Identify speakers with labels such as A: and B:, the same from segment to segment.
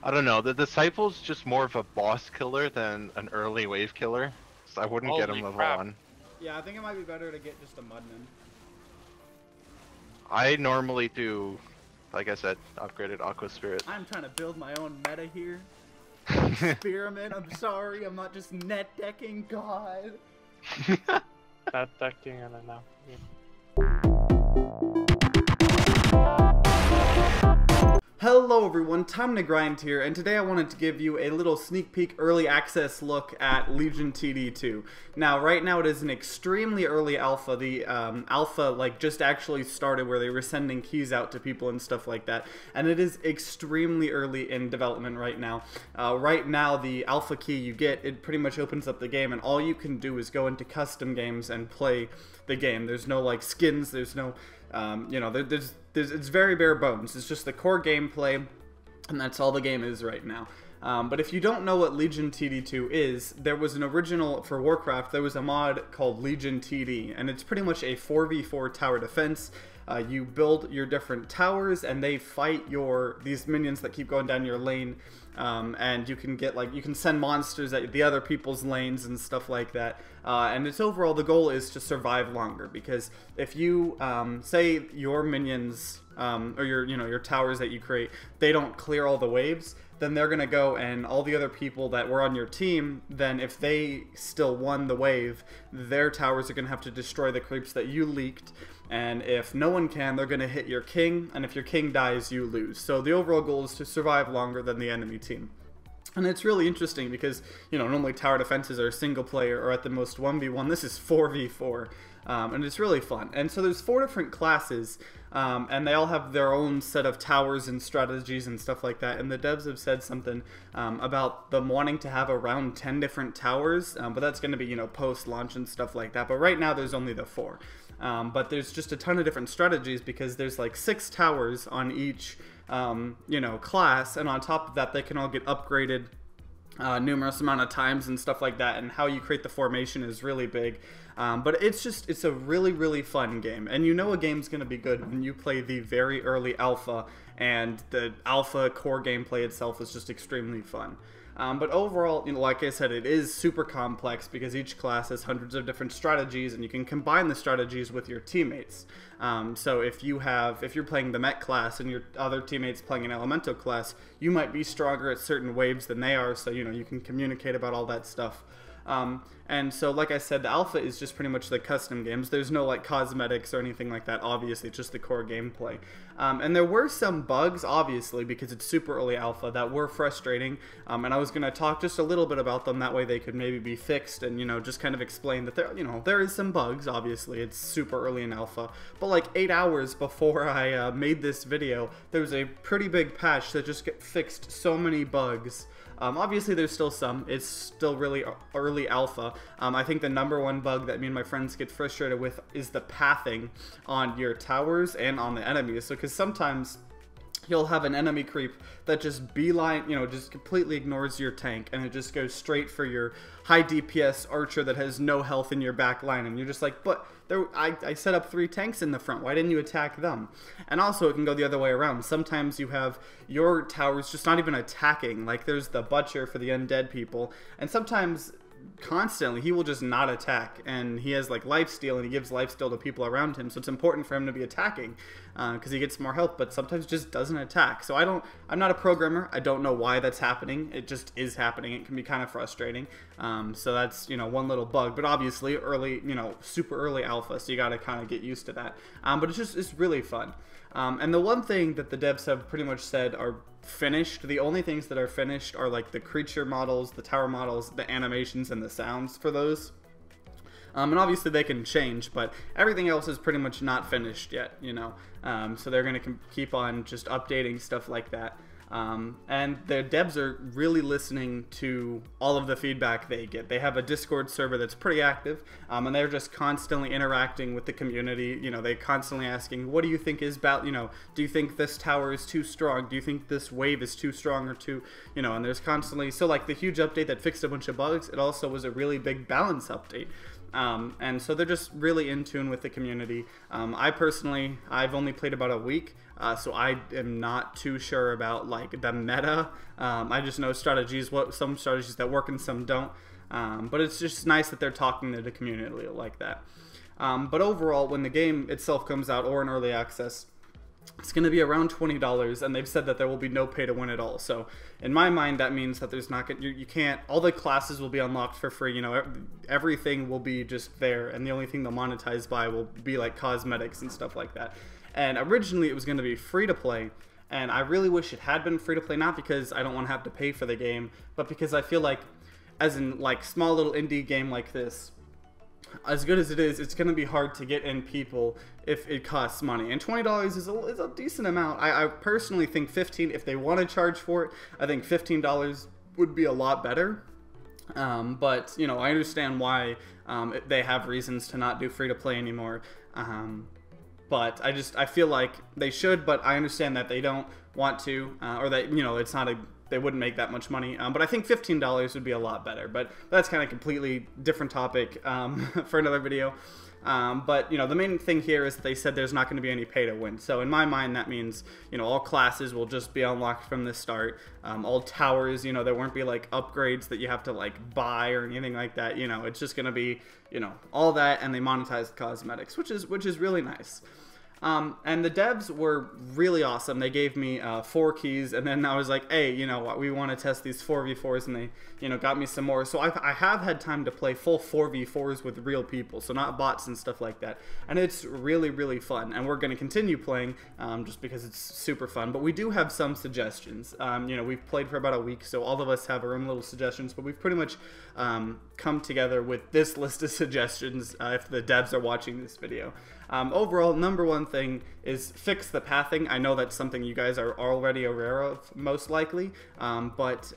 A: I don't know. The Disciple's just more of a boss killer than an early wave killer. So I wouldn't get him level 1.
B: Yeah, I think it might be better to get just a Mudman.
A: I normally do, like I said, upgraded Aqua Spirit.
B: I'm trying to build my own meta here. Experiment, I'm sorry, I'm not just net decking, God.
C: Net decking, I don't know. Yeah.
B: Hello everyone, TimeToGrind here, and today I wanted to give you a little sneak peek early access look at Legion TD2. Now, right now it is an extremely early alpha. The alpha just just started where they were sending keys out to people and stuff like that, and it is extremely early in development right now. Right now, the alpha key you get, it pretty much opens up the game, and all you can do is go into custom games and play the game. There's no skins, there's no it's very bare bones. It's just the core gameplay, and that's all the game is right now. But if you don't know what Legion TD2 is, there was an original, for Warcraft, there was a mod called Legion TD, and it's pretty much a 4v4 tower defense. You build your different towers, and they fight these minions that keep going down your lane, and you can get you can send monsters at the other people's lanes and stuff like that. And it's overall, the goal is to survive longer, because if you say your minions or your towers that you create, they don't clear all the waves, then they're gonna go, and all the other people that were on your team, then if they still won the wave, their towers are gonna have to destroy the creeps that you leaked. And if no one can, they're going to hit your king, and if your king dies, you lose. So the overall goal is to survive longer than the enemy team. And it's really interesting because, normally tower defenses are single player or at the most 1v1. This is 4v4, and it's really fun. And so there's 4 different classes, and they all have their own set of towers and strategies and stuff like that. And the devs have said something about them wanting to have around 10 different towers, but that's going to be, post-launch and stuff like that. But right now there's only the 4. But there's just a ton of different strategies, because there's 6 towers on each class, and on top of that they can all get upgraded numerous amount of times and stuff like that, and how you create the formation is really big. But it's a really fun game, and a game's gonna be good when you play the very early alpha, and the alpha core gameplay itself is just extremely fun. But overall, like I said, it is super complex because each class has hundreds of different strategies, and you can combine the strategies with your teammates. So if you're playing the Mech class and your other teammates playing an Elemental class, you might be stronger at certain waves than they are, so you can communicate about all that stuff. And so, like I said, the alpha is just pretty much the custom games. There's no cosmetics or anything like that, obviously. It's just the core gameplay. And there were some bugs, obviously, because it's super early alpha, that were frustrating. And I was going to talk just a little bit about them, that way they could maybe be fixed, and just kind of explain that there is some bugs. Obviously, it's super early in alpha, but 8 hours before I made this video, there was a pretty big patch that just fixed so many bugs. Obviously there's still some, it's still really early alpha. I think the #1 bug that me and my friends get frustrated with is the pathing on your towers and on the enemies. So, because sometimes you'll have an enemy creep that just just completely ignores your tank, and it just goes straight for your high DPS archer that has no health in your back line, and you're just like, but I set up 3 tanks in the front, why didn't you attack them? And also, it can go the other way around. Sometimes you have your towers just not even attacking, there's the butcher for the undead people, and sometimes constantly he will just not attack, and he has lifesteal, and he gives lifesteal to people around him, so it's important for him to be attacking because he gets more health, but sometimes just doesn't attack. So I'm not a programmer, I don't know why that's happening, it just is happening. It can be kind of frustrating. So that's one little bug, but obviously early, super early alpha, so you got to kind of get used to that. But it's really fun. And the one thing that the devs have pretty much said are finished, the only things that are finished are the creature models, the tower models, the animations, and the sounds for those. And obviously they can change, but everything else is pretty much not finished yet, so they're going to keep on just updating stuff like that. And the devs are really listening to all of the feedback they get. They have a Discord server that's pretty active, and they're just constantly interacting with the community. They're constantly asking, what do you think is about, do you think this tower is too strong? Do you think this wave is too strong or too, and there's constantly, so the huge update that fixed a bunch of bugs, it also was a really big balance update. And so they're just really in tune with the community. I've only played about a week, so I am not too sure about like the meta. I just know some strategies that work and some don't. But it's just nice that they're talking to the community like that. But overall, when the game itself comes out or in early access, it's going to be around $20, and they've said that there will be no pay to win at all. So in my mind, that means that there's not you can't, all the classes will be unlocked for free. You know, everything will be just there, and the only thing they'll monetize by will be like cosmetics and stuff like that. And originally it was going to be free to play, and I really wish it had been free to play, not because I don't want to have to pay for the game, but because I feel like, as in like small little indie game like this, as good as it is, it's going to be hard to get in people if it costs money. And $20 is a decent amount. I personally think $15, if they want to charge for it, I think $15 would be a lot better. But, you know, I understand why they have reasons to not do free-to-play anymore. But I feel like they should, but I understand that they don't want to, or that, you know, they wouldn't make that much money. But I think $15 would be a lot better. But that's kind of completely different topic for another video. But, you know, the main thing here is that they said there's not going to be any pay to win. So in my mind, that means, you know, all classes will just be unlocked from the start. All towers, you know, there won't be like upgrades that you have to like buy or anything like that. You know, it's just going to be, you know, all that, and they monetize the cosmetics, which is really nice. And the devs were really awesome. They gave me 4 keys, and then I was like, hey, you know what, we want to test these 4v4s, and they, you know, got me some more. So I have had time to play full 4v4s with real people, so not bots and stuff like that. And it's really, really fun, and we're going to continue playing just because it's super fun. But we do have some suggestions. You know, we've played for about a week, so all of us have our own little suggestions, but we've pretty much come together with this list of suggestions if the devs are watching this video. Overall, number one thing is fix the pathing. I know that's something you guys are already aware of, most likely, but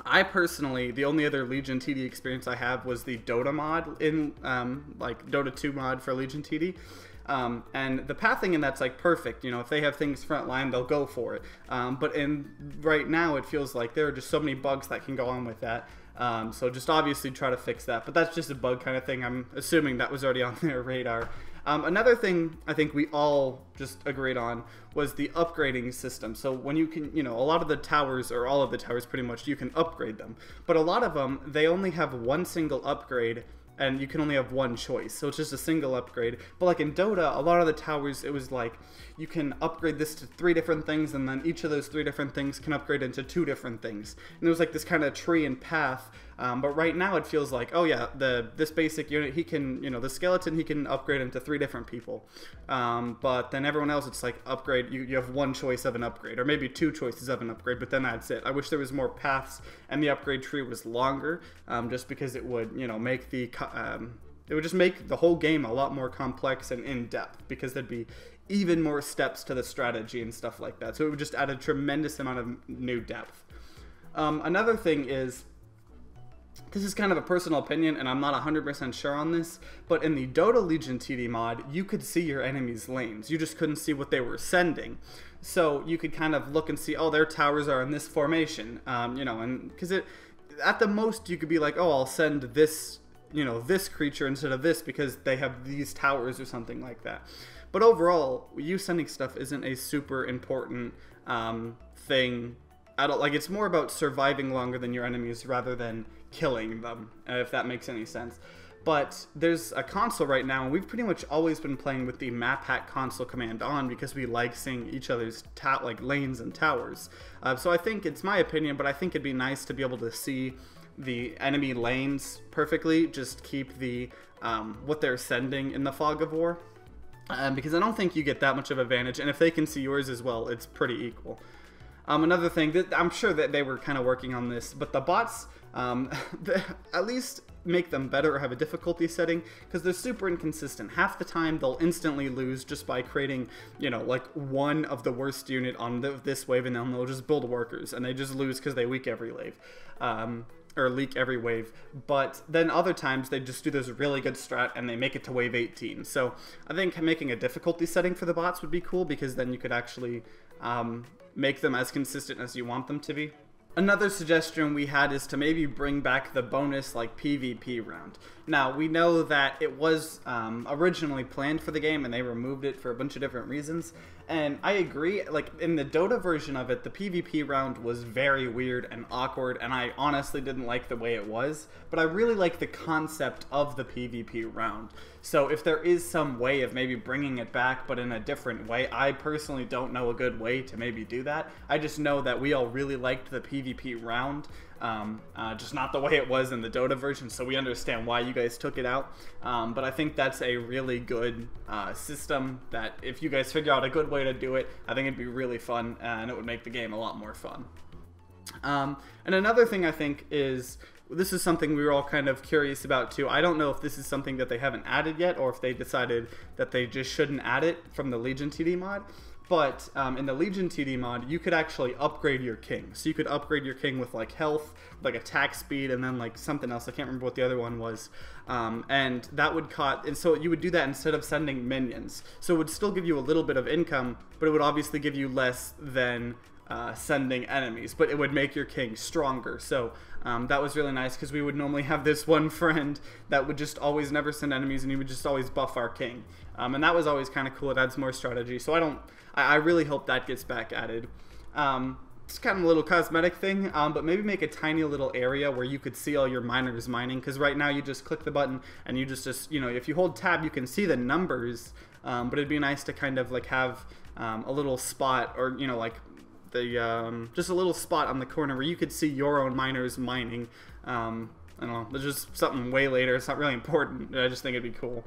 B: I personally, the only other Legion TD experience I have was the Dota mod in, like, Dota 2 mod for Legion TD. And the pathing in that's like perfect. You know, if they have things front line, they'll go for it. But right now, it feels like there are just so many bugs that can go on with that. So just obviously try to fix that. But that's just a bug kind of thing. I'm assuming that was already on their radar. Another thing I think we all just agreed on was the upgrading system. So when you can, you know, a lot of the towers, or all of the towers pretty much, you can upgrade them. But a lot of them, they only have one single upgrade, and you can only have one choice, so it's just a single upgrade. But like in Dota, a lot of the towers, it was like you can upgrade this to 3 different things, and then each of those 3 different things can upgrade into 2 different things. And it was like this kind of tree and path. But right now it feels like, oh yeah, this basic unit, he can, you know, the skeleton, he can upgrade into 3 different people. But then everyone else, it's like upgrade, you have one choice of an upgrade, or maybe 2 choices of an upgrade, but then that's it. I wish there was more paths and the upgrade tree was longer, just because it would, you know, make it would just make the whole game a lot more complex and in-depth, because there'd be even more steps to the strategy and stuff like that. So it would just add a tremendous amount of new depth. Another thing is, this is kind of a personal opinion, and I'm not 100% sure on this, but in the Dota Legion TD mod, you could see your enemies' lanes. You just couldn't see what they were sending. So you could kind of look and see, oh, their towers are in this formation, you know, and because at the most you could be like, oh, I'll send this, you know, this creature instead of this because they have these towers or something like that. But overall, you sending stuff isn't a super important thing at all. Like, it's more about surviving longer than your enemies rather than killing them, if that makes any sense. But there's a console right now, and we've pretty much always been playing with the map hack console command on because we like seeing each other's like lanes and towers. So I think, it's my opinion, but I think it'd be nice to be able to see the enemy lanes perfectly, just keep the what they're sending in the fog of war, because I don't think you get that much of advantage, and if they can see yours as well, it's pretty equal. Another thing, that I'm sure that they were kind of working on this, but the bots, at least make them better or have a difficulty setting, because they're super inconsistent. Half the time they'll instantly lose just by creating, you know, like one of the worst unit on this wave, and then they'll just build workers, and they just lose because they leak every wave. Or leak every wave. But then other times they just do this really good strat and they make it to wave 18. So I think making a difficulty setting for the bots would be cool, because then you could actually make them as consistent as you want them to be. Another suggestion we had is to maybe bring back the bonus like PvP round. Now, we know that it was originally planned for the game and they removed it for a bunch of different reasons. And I agree, like in the Dota version of it, the PvP round was very weird and awkward, and I honestly didn't like the way it was. But I really like the concept of the PvP round. So if there is some way of maybe bringing it back but in a different way, I personally don't know a good way to maybe do that. I just know that we all really liked the PvP round. Just not the way it was in the Dota version, so we understand why you guys took it out. But I think that's a really good system that if you guys figure out a good way to do it, I think it'd be really fun and it would make the game a lot more fun. And another thing I think is, this is something we were all kind of curious about too. I don't know if this is something that they haven't added yet or if they decided that they just shouldn't add it from the Legion TD mod. But in the Legion TD mod, you could actually upgrade your king. So you could upgrade your king with like health, like attack speed, and then like something else. I can't remember what the other one was. And that would and so you would do that instead of sending minions. So it would still give you a little bit of income, but it would obviously give you less than sending enemies. But it would make your king stronger. So that was really nice because we would normally have this one friend that would just always never send enemies, and he would just always buff our king. And that was always kind of cool. It adds more strategy. So I really hope that gets back added. It's kind of a little cosmetic thing, but maybe make a tiny little area where you could see all your miners mining, because right now you just click the button and you just, you know, if you hold tab you can see the numbers, but it'd be nice to kind of like have a little spot, or, you know, like the just a little spot on the corner where you could see your own miners mining. I don't know, there's just something way later, it's not really important, I just think it'd be cool.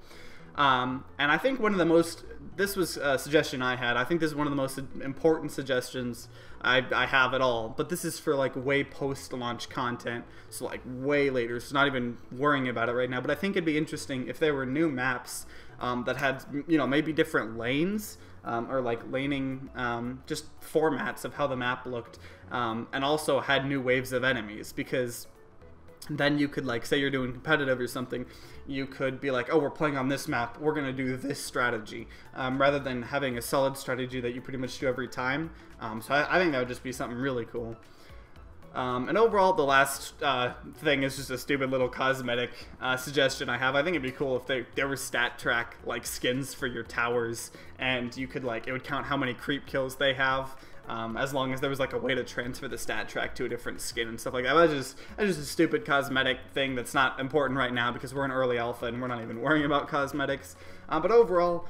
B: And I think one of the most, this was a suggestion I had, I think this is one of the most important suggestions I have at all, but this is for like way post-launch content, so like way later, so not even worrying about it right now, but I think it'd be interesting if there were new maps that had, you know, maybe different lanes, or like laning, just formats of how the map looked, and also had new waves of enemies, because then you could, like, say you're doing competitive or something, you could be like, oh, we're playing on this map, we're going to do this strategy, rather than having a solid strategy that you pretty much do every time. So I think that would just be something really cool. And overall, the last thing is just a stupid little cosmetic suggestion I have. I think it'd be cool if there were stat track, like, skins for your towers, and you could, like, it would count how many creep kills they have. As long as there was like a way to transfer the stat track to a different skin and stuff like that. That's just a stupid cosmetic thing that's not important right now because we're in early alpha and we're not even worrying about cosmetics. But overall,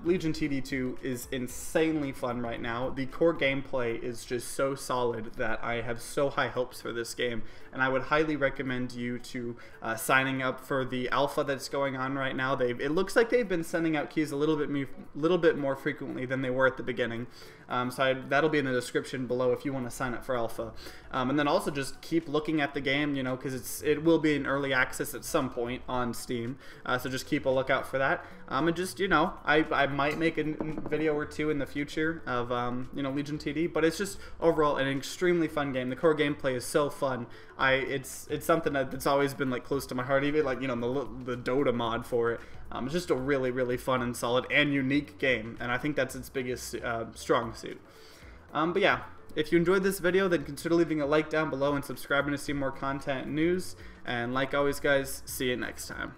B: Legion TD2 is insanely fun right now. The core gameplay is just so solid that I have so high hopes for this game, and I would highly recommend you to signing up for the alpha that's going on right now. It looks like they've been sending out keys a little bit more frequently than they were at the beginning. So that'll be in the description below if you want to sign up for alpha. And then also just keep looking at the game, you know, because it will be in early access at some point on Steam. So just keep a lookout for that. And just, you know, I might make a video or two in the future of, you know, Legion TD, but it's just overall an extremely fun game. The core gameplay is so fun. It's something that's always been like close to my heart, even like, you know, the Dota mod for it. It's just a really, really fun and solid and unique game, and I think that's its biggest strong suit. But yeah, if you enjoyed this video, then consider leaving a like down below and subscribing to see more content and news. And like always, guys, see you next time.